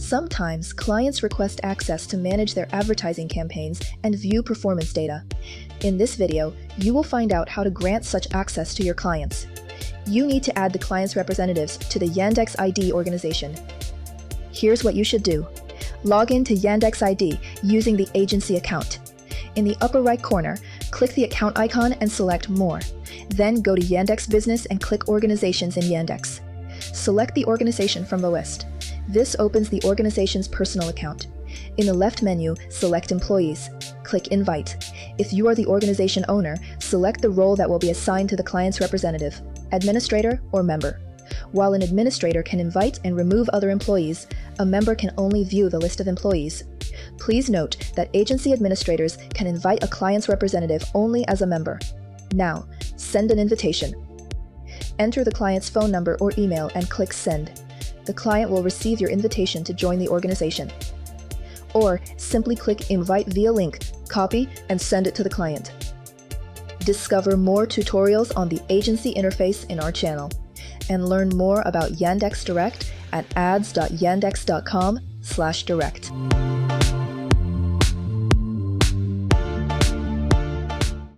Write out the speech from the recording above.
Sometimes clients request access to manage their advertising campaigns and view performance data. In this video, you will find out how to grant such access to your clients. You need to add the client's representatives to the Yandex ID organization. Here's what you should do. Log in to Yandex ID using the agency account. In the upper right corner, click the account icon and select More. Then go to Yandex Business and click Organizations in Yandex. Select the organization from the list. This opens the organization's personal account. In the left menu, select Employees. Click Invite. If you are the organization owner, select the role that will be assigned to the client's representative, administrator or member. While an administrator can invite and remove other employees, a member can only view the list of employees. Please note that agency administrators can invite a client's representative only as a member. Now, send an invitation. Enter the client's phone number or email and click Send. The client will receive your invitation to join the organization. Or simply click Invite via link, copy, and send it to the client. Discover more tutorials on the agency interface in our channel, and learn more about Yandex Direct at ads.yandex.com/direct.